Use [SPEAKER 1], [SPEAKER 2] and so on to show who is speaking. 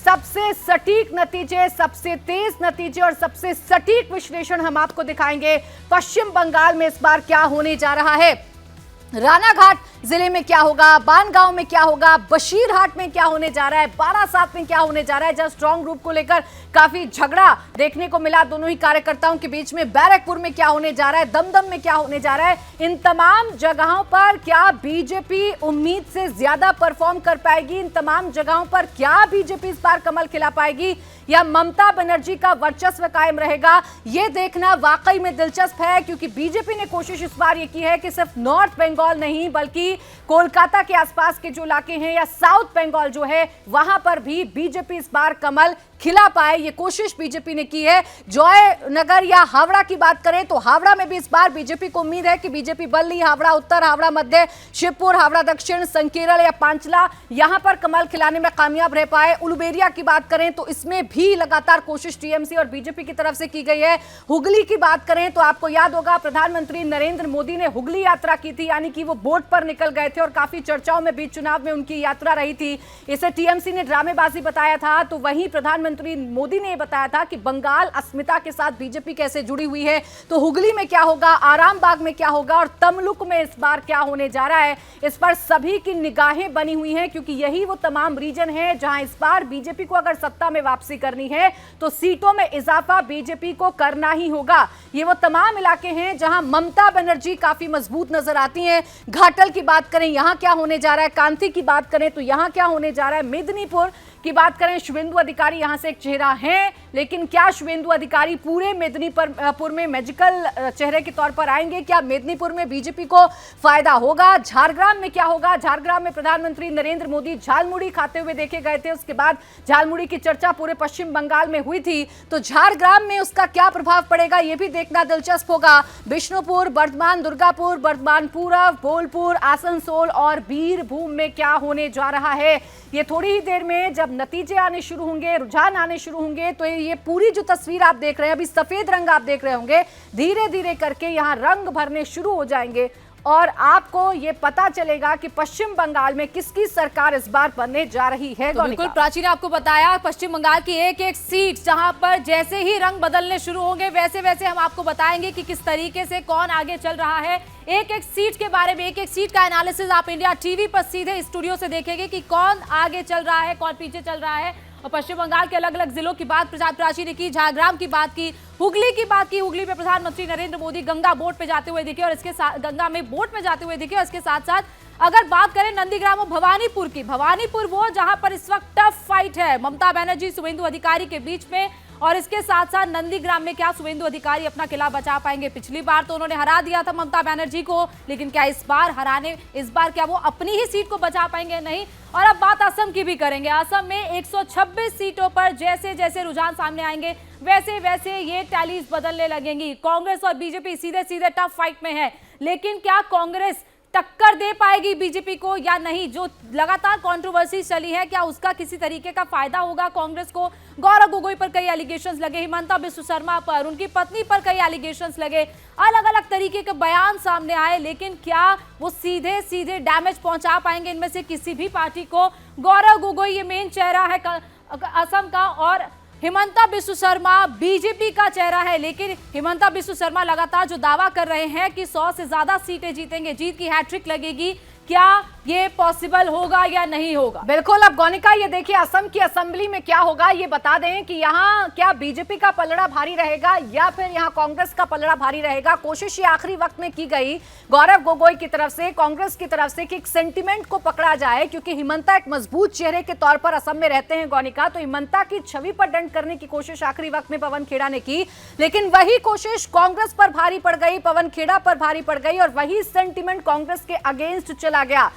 [SPEAKER 1] सबसे सटीक नतीजे, सबसे तेज नतीजे और सबसे सटीक विश्लेषण हम आपको दिखाएंगे। पश्चिम बंगाल में इस बार क्या होने जा रहा है, रानाघाट जिले में क्या होगा, बानगांव में क्या होगा, बशीरहाट में क्या होने जा रहा है, बारासात में क्या होने जा रहा है, जहां स्ट्रांग रूम को लेकर काफी झगड़ा देखने को मिला दोनों ही कार्यकर्ताओं के बीच में, बैरकपुर में क्या होने जा रहा है, दमदम में क्या होने जा रहा है, इन तमाम जगहों पर क्या बीजेपी उम्मीद से ज्यादा परफॉर्म कर पाएगी, इन तमाम जगहों पर क्या बीजेपी इस बार कमल खिला पाएगी या ममता बनर्जी का वर्चस्व कायम रहेगा, यह देखना वाकई में दिलचस्प है। क्योंकि बीजेपी ने कोशिश इस बार ये की है कि सिर्फ नॉर्थ बंगाल नहीं बल्कि कोलकाता के आसपास के जो इलाके हैं या साउथ बंगाल जो है वहां पर भी बीजेपी इस बार कमल खिला पाए, ये कोशिश बीजेपी ने की है। जयनगर या हावड़ा की बात करें तो हावड़ा में भी इस बार बीजेपी को उम्मीद है कि बीजेपी बल्ली, हावड़ा उत्तर, हावड़ा मध्य, शिवपुर, हावड़ा दक्षिण, संकेरल या पांचला यहां पर कमल खिलाने में कामयाब रह पाए। उलुबेरिया की बात करें तो इसमें भी लगातार कोशिश टीएमसी और बीजेपी की तरफ से की गई है। हुगली की बात करें तो आपको याद होगा प्रधानमंत्री नरेंद्र मोदी ने हुगली यात्रा की थी, यानी कि वो बोट पर निकल गए थे और काफी चर्चाओं में बीच चुनाव में उनकी यात्रा रही थी। इसे टीएमसी ने ड्रामेबाजी बताया था, तो वहीं प्रधानमंत्री मोदी ने बताया था कि बंगाल अस्मिता के साथ बीजेपी कैसे जुड़ी हुई है। तो हुगली में क्या होगा, आरामबाग में क्या होगा और तमलुक में इस बार क्या होने जा रहा है, इस पर सभी की निगाहें बनी हुई हैं। क्योंकि यही वो तमाम रीजन है जहां इस बार बीजेपी को अगर सत्ता में वापसी करनी है तो सीटों में इजाफा बीजेपी को करना ही होगा। ये वो तमाम इलाके हैं जहां ममता बनर्जी काफी मजबूत नजर आती हैं। घाटल की बात करें, यहां क्या होने जा रहा है, कांती की बात करें तो यहां क्या होने जा रहा है, मेदिनीपुर की बात करें, शुभेंदु अधिकारी यहां से एक चेहरा है, लेकिन क्या शुभेंदु अधिकारी पूरे मेदिनीपुर में मैजिकल चेहरे के तौर पर आएंगे, क्या मेदिनीपुर में बीजेपी को फायदा होगा। झारग्राम में क्या होगा, झारग्राम में प्रधानमंत्री नरेंद्र मोदी झालमुड़ी खाते हुए देखे गए थे, उसके बाद झालमुड़ी की चर्चा पूरे पश्चिम बंगाल में हुई थी, तो झारग्राम में उसका क्या प्रभाव पड़ेगा यह भी देखना दिलचस्प होगा। बिष्णुपुर, बर्धमान, दुर्गापुर, बर्धमान पूरब, बोलपुर, आसनसोल और बीरभूम में क्या होने जा रहा है, ये थोड़ी ही देर में जब नतीजे आने शुरू होंगे, रुझान आने शुरू होंगे, तो ये पूरी जो तस्वीर आप देख रहे हैं, अभी सफेद रंग आप देख रहे होंगे, धीरे धीरे करके यहां रंग भरने शुरू हो जाएंगे और आपको ये पता चलेगा कि पश्चिम बंगाल में किसकी सरकार इस बार बनने जा रही है।
[SPEAKER 2] तो बिल्कुल प्राची ने आपको बताया पश्चिम बंगाल की एक एक सीट जहां पर जैसे ही रंग बदलने शुरू होंगे वैसे वैसे हम आपको बताएंगे कि किस तरीके से कौन आगे चल रहा है। एक एक सीट के बारे में, एक एक सीट का एनालिसिस आप इंडिया टीवी पर सीधे स्टूडियो से देखेंगे कि कौन आगे चल रहा है, कौन पीछे चल रहा है। और पश्चिम बंगाल के अलग अलग जिलों की बात प्राची ने की, झारग्राम की बात की, हुगली की बात की। हुगली में प्रधानमंत्री नरेंद्र मोदी गंगा बोट पे जाते हुए दिखे और इसके साथ गंगा में बोट में जाते हुए दिखे और इसके साथ साथ अगर बात करें नंदीग्राम और भवानीपुर की, भवानीपुर वो जहां पर इस वक्त टफ फाइट है ममता बनर्जी शुभेंदु अधिकारी के बीच में, और इसके साथ साथ नंदीग्राम में क्या शुभेंदु अधिकारी अपना किला बचा पाएंगे। पिछली बार तो उन्होंने हरा दिया था ममता बनर्जी को, लेकिन क्या इस बार क्या वो अपनी ही सीट को बचा पाएंगे, नहीं। और अब बात असम की भी करेंगे। असम में 126 सीटों पर जैसे जैसे रुझान सामने आएंगे वैसे वैसे ये टैलीज बदलने लगेंगी। कांग्रेस और बीजेपी सीधे सीधे टफ फाइट में है, लेकिन क्या कांग्रेस टक्कर दे पाएगी बीजेपी को या नहीं। जो लगातार कंट्रोवर्सी चली है, क्या उसका किसी तरीके का फायदा होगा कांग्रेस को। गौरव गोगोई पर कई एलिगेशंस लगे, हिमंता बिस्व शर्मा पर, उनकी पत्नी पर कई एलिगेशंस लगे, अलग अलग तरीके के बयान सामने आए, लेकिन क्या वो सीधे सीधे डैमेज पहुंचा पाएंगे इनमें से किसी भी पार्टी को। गौरव गोगोई ये मेन चेहरा है असम का और हिमंता बिस्व शर्मा बीजेपी का चेहरा है, लेकिन हिमंता बिस्व शर्मा लगातार जो दावा कर रहे हैं कि 100 से ज्यादा सीटें जीतेंगे, जीत की हैट्रिक लगेगी, क्या ये पॉसिबल होगा या नहीं होगा।
[SPEAKER 1] बिल्कुल। अब गौनिका ये देखिए असम की असेंबली में क्या होगा, ये बता दें कि यहाँ क्या बीजेपी का पलड़ा भारी रहेगा या फिर यहाँ कांग्रेस का पलड़ा भारी रहेगा। कोशिश ये आखिरी वक्त में की गई गौरव गोगोई की तरफ से, कांग्रेस की तरफ से, कि एक सेंटिमेंट को पकड़ा जाए, क्योंकि हिमंता एक मजबूत चेहरे के तौर पर असम में रहते हैं गौनिका, तो हिमंता की छवि पर डंड करने की कोशिश आखिरी वक्त में पवन खेड़ा ने की, लेकिन वही कोशिश कांग्रेस पर भारी पड़ गई, पवन खेड़ा पर भारी पड़ गई और वही सेंटिमेंट कांग्रेस के अगेंस्ट चला गया।